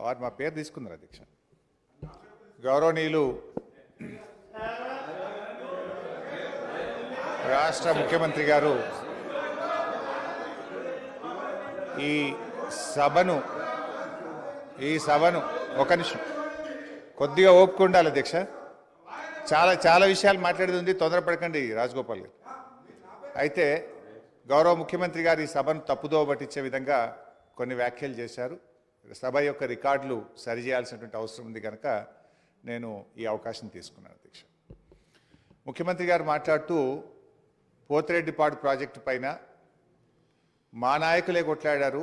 వారు మా పేరు తీసుకున్నారు అధ్యక్ష. గౌరవనీయులు రాష్ట్ర ముఖ్యమంత్రి గారు ఈ సభను ఒక నిమిషం కొద్దిగా ఓపిక ఉండాలి అధ్యక్ష. చాలా విషయాలు మాట్లాడేది ఉంది, తొందరపడకండి రాజగోపాల్ గారు. అయితే గౌరవ ముఖ్యమంత్రి గారు ఈ సభను తప్పుదోవ పట్టించే విధంగా కొన్ని వ్యాఖ్యలు చేశారు. సభ యొక్క రికార్డులు సరిచేయాల్సినటువంటి అవసరం ఉంది కనుక నేను ఈ అవకాశం తీసుకున్నాను అధ్యక్ష. ముఖ్యమంత్రి గారు మాట్లాడుతూ పోతిరెడ్డిపాడు ప్రాజెక్టు పైన మా నాయకులే కొట్లాడారు,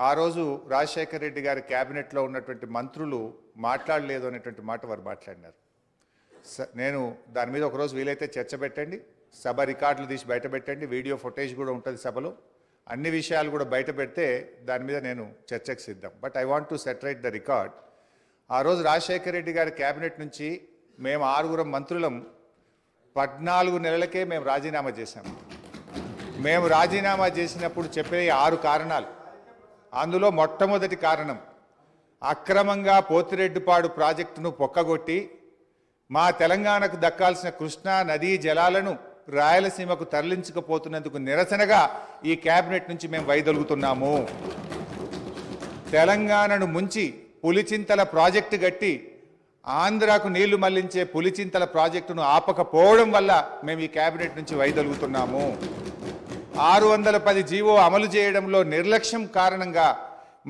ఆ రోజు రాజశేఖర రెడ్డి గారి క్యాబినెట్లో ఉన్నటువంటి మంత్రులు మాట్లాడలేదు అనేటువంటి మాట వారు మాట్లాడినారు. నేను దాని మీద ఒకరోజు వీలైతే చర్చ పెట్టండి, సభ రికార్డులు తీసి బయట పెట్టండి, వీడియో ఫుటేజ్ కూడా ఉంటుంది సభలో, అన్ని విషయాలు కూడా బయట పెడితే దాని మీద నేను చర్చకు సిద్ధం. But I want to reiterate the record. ఆ రోజు రాజశేఖర రెడ్డి గారి క్యాబినెట్ నుంచి మేము 6 మంత్రులం 14 నెలలకే మేము రాజీనామా చేశాము. మేము రాజీనామా చేసినప్పుడు చెప్పే 6 కారణాలు, అందులో మొట్టమొదటి కారణం అక్రమంగా పోతిరెడ్డిపాడు ప్రాజెక్టును పొక్కగొట్టి మా తెలంగాణకు దక్కాల్సిన కృష్ణా నదీ జలాలను రాయలసీమకు తరలించకపోతున్నందుకు నిరసనగా ఈ క్యాబినెట్ నుంచి మేము వైదొలుగుతున్నాము. తెలంగాణను ముంచి పులిచింతల ప్రాజెక్టు గట్టి ఆంధ్రాకు నీళ్లు మళ్లించే పులిచింతల ప్రాజెక్టును ఆపకపోవడం వల్ల మేము ఈ క్యాబినెట్ నుంచి వైదొలుగుతున్నాము. 610 జీవో అమలు చేయడంలో నిర్లక్ష్యం కారణంగా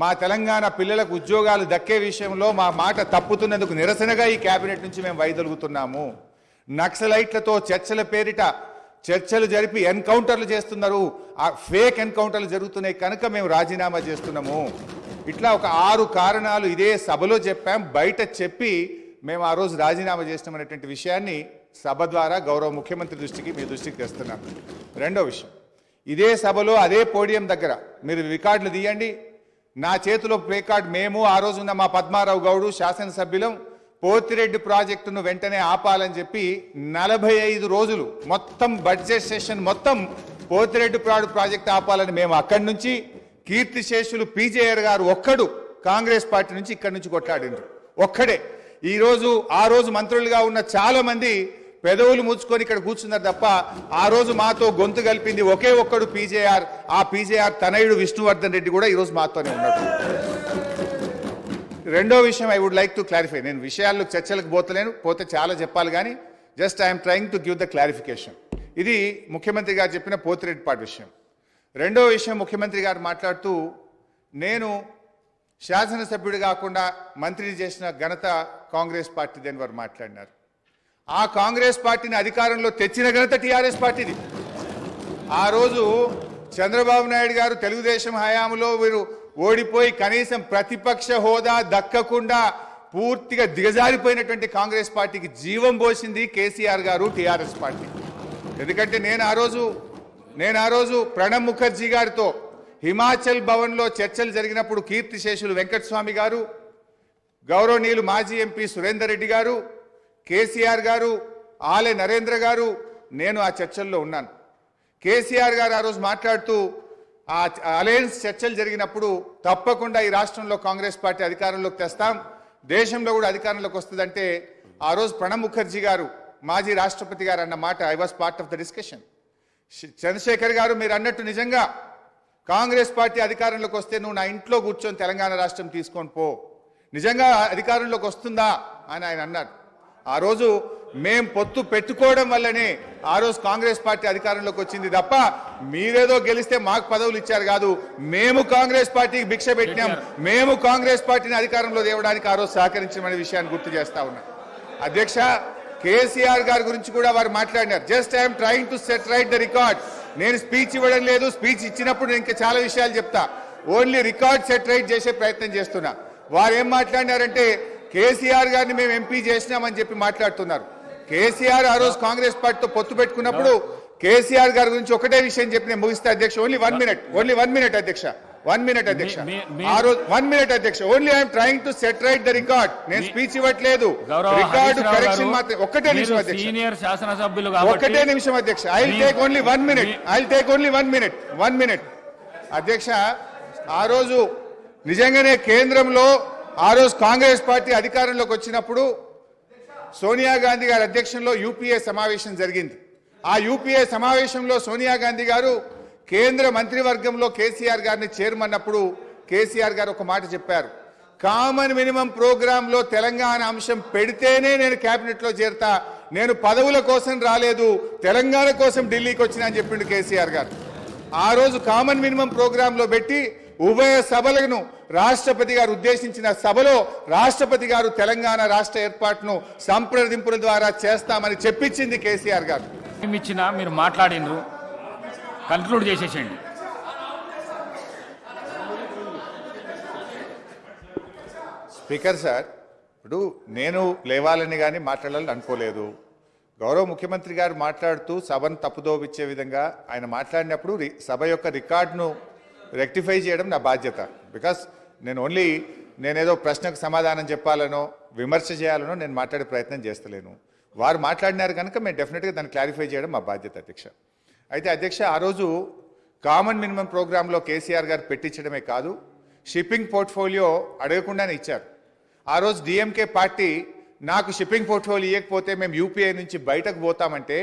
మా తెలంగాణ పిల్లలకు ఉద్యోగాలు దక్కే విషయంలో మా మాట తప్పుతున్నందుకు నిరసనగా ఈ క్యాబినెట్ నుంచి మేము వైదొలుగుతున్నాము. నక్సలైట్లతో చర్చల పేరిట చర్చలు జరిపి ఎన్కౌంటర్లు చేస్తున్నారు, ఆ ఫేక్ ఎన్కౌంటర్లు జరుగుతున్నాయి కనుక మేము రాజీనామా చేస్తున్నాము. ఇట్లా ఒక 6 కారణాలు ఇదే సభలో చెప్పాం, బయట చెప్పి మేము ఆ రోజు రాజీనామా చేస్తామనేటువంటి విషయాన్ని సభ ద్వారా గౌరవ ముఖ్యమంత్రి దృష్టికి మీ దృష్టికి తెస్తున్నాం. రెండో విషయం, ఇదే సభలో అదే పోడియం దగ్గర మీరు రికార్డులు తీయండి, నా చేతిలో ప్లే కార్డ్, మేము ఆ రోజు ఉన్న మా పద్మారావు గౌడు శాసనసభ్యులం పోతిరెడ్డి ప్రాజెక్టును వెంటనే ఆపాలని చెప్పి 45 రోజులు మొత్తం బడ్జెట్ సెషన్ మొత్తం పోతిరెడ్డిపాడు ప్రాజెక్టు ఆపాలని మేము అక్కడి నుంచి కీర్తిశేషులు పీజేఆర్ గారు ఒక్కడు కాంగ్రెస్ పార్టీ నుంచి ఇక్కడి నుంచి కొట్లాడిండ్రు ఒక్కడే. ఆ రోజు మంత్రులుగా ఉన్న చాలా మంది పెదవులు ముచ్చుకొని ఇక్కడ కూర్చున్నారు తప్ప ఆ రోజు మాతో గొంతు కలిపింది ఒకే ఒక్కడు పీజేఆర్. ఆ పీజేఆర్ తనయుడు విష్ణువర్ధన్ రెడ్డి కూడా ఈరోజు మాతోనే ఉన్నాడు. రెండో విషయం I would like to clarify. నేను విషయాల్లో చర్చలకు పోతే చాలా చెప్పాలి కానీ just I'm trying to give the clarification. ఇది ముఖ్యమంత్రి గారు చెప్పిన పోతిరెడ్డిపాడు విషయం. రెండో విషయం, ముఖ్యమంత్రి గారు మాట్లాడుతూ నేను శాసనసభ్యుడు కాకుండా మంత్రిని చేసిన ఘనత కాంగ్రెస్ పార్టీదని వారు మాట్లాడినారు. ఆ కాంగ్రెస్ పార్టీని అధికారంలో తెచ్చిన ఘనత టీఆర్ఎస్ పార్టీది. ఆ రోజు చంద్రబాబు నాయుడు గారు తెలుగుదేశం హయాంలో వీరు ఓడిపోయి కనీసం ప్రతిపక్ష హోదా దక్కకుండా పూర్తిగా దిగజారిపోయినటువంటి కాంగ్రెస్ పార్టీకి జీవం పోసింది కేసీఆర్ గారు, టీఆర్ఎస్ పార్టీ. ఎందుకంటే నేను ఆ రోజు ప్రణబ్ ముఖర్జీ గారితో హిమాచల్ భవన్లో చర్చలు జరిగినప్పుడు కీర్తిశేషులు వెంకటస్వామి గారు, గౌరవనీయులు మాజీ ఎంపీ సురేందర్ రెడ్డి గారు, కేసీఆర్ గారు, ఆలే నరేంద్ర గారు, నేను ఆ చర్చల్లో ఉన్నాను. కేసీఆర్ గారు ఆ రోజు మాట్లాడుతూ ఆ అలయన్స్ చర్చలు జరిగినప్పుడు తప్పకుండా ఈ రాష్ట్రంలో కాంగ్రెస్ పార్టీ అధికారంలోకి తెస్తాం, దేశంలో కూడా అధికారంలోకి వస్తుందంటే ఆ రోజు ప్రణబ్ ముఖర్జీ గారు మాజీ రాష్ట్రపతి గారు అన్న మాట I was part of the discussion. Chandrashekar garu మీరు అన్నట్టు నిజంగా కాంగ్రెస్ పార్టీ అధికారంలోకి వస్తే నువ్వు నా ఇంట్లో కూర్చొని తెలంగాణ రాష్ట్రం తీసుకొని పో, నిజంగా అధికారంలోకి వస్తుందా అని ఆయన అన్నారు. ఆ రోజు మేం పొత్తు పెట్టుకోవడం వల్లనే ఆ రోజు కాంగ్రెస్ పార్టీ అధికారంలోకి వచ్చింది తప్ప మీరేదో గెలిస్తే మాకు పదవులు ఇచ్చారు కాదు. మేము కాంగ్రెస్ పార్టీకి భిక్ష పెట్టినాం, మేము కాంగ్రెస్ పార్టీని అధికారంలో తేవడానికి ఆ రోజు సహకరించమనే విషయాన్ని గుర్తు చేస్తా ఉన్నా. అధ్యక్ష, కేసీఆర్ గారి గురించి కూడా వారు మాట్లాడినారు. Just I'm trying to set right the record. నేను స్పీచ్ ఇవ్వడం లేదు, స్పీచ్ ఇచ్చినప్పుడు నేను ఇంకా చాలా విషయాలు చెప్తా, ఓన్లీ రికార్డ్ సెట్ రైట్ చేసే ప్రయత్నం చేస్తున్నా. వారు ఏం మాట్లాడినారంటే కేసీఆర్ గారిని మేము ఎంపీ చేసినామని చెప్పి మాట్లాడుతున్నారు. కేసీఆర్ ఆ రోజు కాంగ్రెస్ పార్టీతో పొత్తు పెట్టుకున్నప్పుడు కేసీఆర్ గారి గురించి ఒకటే విషయం చెప్పి నేను ముగిస్తా అధ్యక్ష. ఓన్లీ వన్ మినిట్ అధ్యక్ష. 1 minute అధ్యక్ష. ఆ రోజు 1 minute అధ్యక్ష. Only I'm trying to set right the record. నేను స్పీచ్ ఇవ్వట్లేదు, రికార్డు కరెక్షన్ మాత్రం. ఒక్కటే నిమిషం అధ్యక్ష, సీనియర్ శాసనసభ్యులు ఒక్కటే నిమిషం అధ్యక్ష. I will take only 1 minute. 1 minute అధ్యక్ష. ఆ రోజు నిజంగానే కేంద్రంలో ఆ రోజు కాంగ్రెస్ పార్టీ అధికారంలోకి వచ్చినప్పుడు సోనియా గాంధీ గారి అధ్యక్షంలో యూపీఏ సమావేశం జరిగింది. ఆ యూపీఏ సమావేశంలో సోనియా గాంధీ గారు కేంద్ర మంత్రివర్గంలో కేసీఆర్ గారిని చేరమన్నప్పుడు కేసీఆర్ గారు ఒక మాట చెప్పారు, కామన్ మినిమం ప్రోగ్రాంలో తెలంగాణ అంశం పెడితేనే నేను కేబినెట్లో చేరతా, నేను పదవుల కోసం రాలేదు, తెలంగాణ కోసం ఢిల్లీకి వచ్చినా అని చెప్పిండు కేసీఆర్ గారు. ఆ రోజు కామన్ మినిమం ప్రోగ్రాంలో పెట్టి ఉభయ సభలను రాష్ట్రపతి గారు ఉద్దేశించిన సభలో రాష్ట్రపతి గారు తెలంగాణ రాష్ట్ర ఏర్పాటును సంప్రదింపుల ద్వారా చేస్తామని చెప్పించింది కేసీఆర్ గారు. ఇచ్చినా మీరు మాట్లాడినరు, కన్క్లూడ్ చేసేసేయండి. స్పీకర్ సార్, ఇప్పుడు నేను లేవాలని కానీ మాట్లాడాలని అనుకోలేదు. గౌరవ ముఖ్యమంత్రి గారు మాట్లాడుతూ సభను తప్పుదోవిచ్చే విధంగా ఆయన మాట్లాడినప్పుడు సభ యొక్క రికార్డును రెక్టిఫై చేయడం నా బాధ్యత. బికాస్ నేనేదో ప్రశ్నకు సమాధానం చెప్పాలనో విమర్శ చేయాలనో నేను మాట్లాడే ప్రయత్నం చేస్తలేను. వారు మాట్లాడినారు కనుక మేము డెఫినెట్గా దాన్ని క్లారిఫై చేయడం మా బాధ్యత అధ్యక్ష. అయితే అధ్యక్ష, ఆ రోజు కామన్ మినిమం ప్రోగ్రాంలో కేసీఆర్ గారు పెట్టించడమే కాదు, షిప్పింగ్ పోర్ట్ఫోలియో అడగకుండానే ఇచ్చారు. ఆ రోజు డిఎంకే పార్టీ నాకు షిప్పింగ్ పోర్ట్ఫోలియో ఇవ్వకపోతే మేము యూపీఐ నుంచి బయటకు పోతామంటే,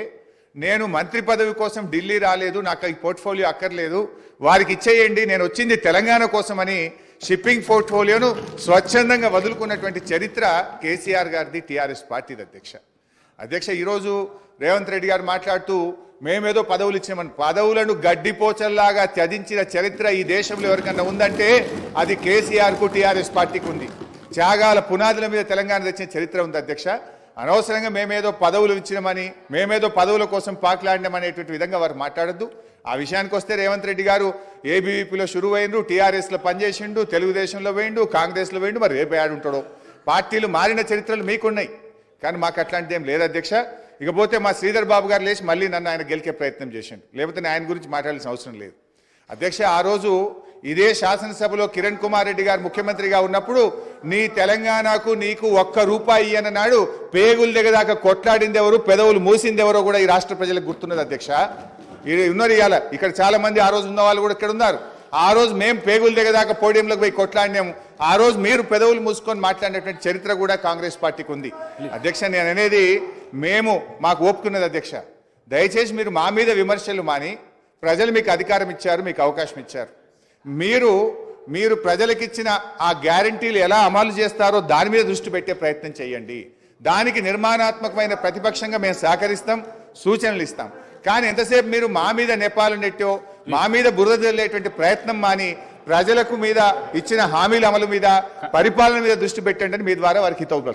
నేను మంత్రి పదవి కోసం ఢిల్లీ రాలేదు, నాకు ఈ పోర్ట్ఫోలియో అక్కర్లేదు, వారికి ఇచ్చేయండి, నేను వచ్చింది తెలంగాణ కోసమని షిప్పింగ్ పోర్ట్ఫోలియోను స్వచ్ఛందంగా వదులుకున్నటువంటి చరిత్ర కేసీఆర్ గారిది, టీఆర్ఎస్ పార్టీది అధ్యక్ష. ఈరోజు రేవంత్ రెడ్డి గారు మాట్లాడుతూ మేమేదో పదవులు ఇచ్చినామని, పదవులను గడ్డిపోచల్లాగా త్యజించిన చరిత్ర ఈ దేశంలో ఎవరికన్నా ఉందంటే అది కేసీఆర్కు టీఆర్ఎస్ పార్టీకి ఉంది. త్యాగాల పునాదుల మీద తెలంగాణ తెచ్చిన చరిత్ర ఉంది అధ్యక్ష. అనవసరంగా మేమేదో పదవులు ఇచ్చినామని, మేమేదో పదవుల కోసం పాకులాడినామనేటువంటి విధంగా వారు మాట్లాడద్దు. ఆ విషయానికి వస్తే రేవంత్ రెడ్డి గారు ఏబీవీపీలో షురువు అయిండ్రు, టీఆర్ఎస్లో పనిచేసిండు, తెలుగుదేశంలో వేయండు, కాంగ్రెస్లో వేయండు, మరి రేపు ఆడుంటాడో. పార్టీలు మారిన చరిత్రలు మీకున్నాయి, కానీ మాకు అట్లాంటిది ఏం లేదు అధ్యక్ష. ఇకపోతే మా శ్రీధర్ బాబు గారు లేచి మళ్ళీ నన్ను ఆయన గెలికే ప్రయత్నం చేసిండు, లేకపోతే ఆయన గురించి మాట్లాడాల్సిన అవసరం లేదు అధ్యక్ష. ఆ రోజు ఇదే శాసనసభలో కిరణ్ కుమార్ రెడ్డి గారు ముఖ్యమంత్రిగా ఉన్నప్పుడు నీ తెలంగాణకు నీకు ₹1 ఇయ్యనన్నాడు, పేగులు దిగదాకా కొట్లాడింది ఎవరు, పెదవులు మూసింది ఎవరో కూడా ఈ రాష్ట్ర ప్రజలకు గుర్తున్నది అధ్యక్ష. ఉన్నారు ఇవాళ ఇక్కడ చాలా మంది, ఆ రోజు ఉన్న వాళ్ళు కూడా ఇక్కడ ఉన్నారు. ఆ రోజు మేము పేగులు దిగదాకా పోడియంలోకి పోయి కొట్లాడినాము, ఆ రోజు మీరు పెదవులు మూసుకొని మాట్లాడినటువంటి చరిత్ర కూడా కాంగ్రెస్ పార్టీకి ఉంది అధ్యక్ష. నేను అనేది మాకు ఓపుకున్నది అధ్యక్ష. దయచేసి మీరు మా మీద విమర్శలు మాని, ప్రజలు మీకు అధికారం ఇచ్చారు, మీకు అవకాశం ఇచ్చారు, మీరు ప్రజలకిచ్చిన ఆ గ్యారంటీలు ఎలా అమలు చేస్తారో దాని మీద దృష్టి పెట్టే ప్రయత్నం చేయండి. దానికి నిర్మాణాత్మకమైన ప్రతిపక్షంగా మేము సహకరిస్తాం, సూచనలు ఇస్తాం. కానీ ఎంతసేపు మీరు మా మీద నెపాలు నెట్టో, మా మీద బురద జల్లేటువంటి ప్రయత్నం మాని ప్రజలకు మీద ఇచ్చిన హామీల అమలు మీద, పరిపాలన మీద దృష్టి పెట్టండి అని మీ ద్వారా వారికి హితవు.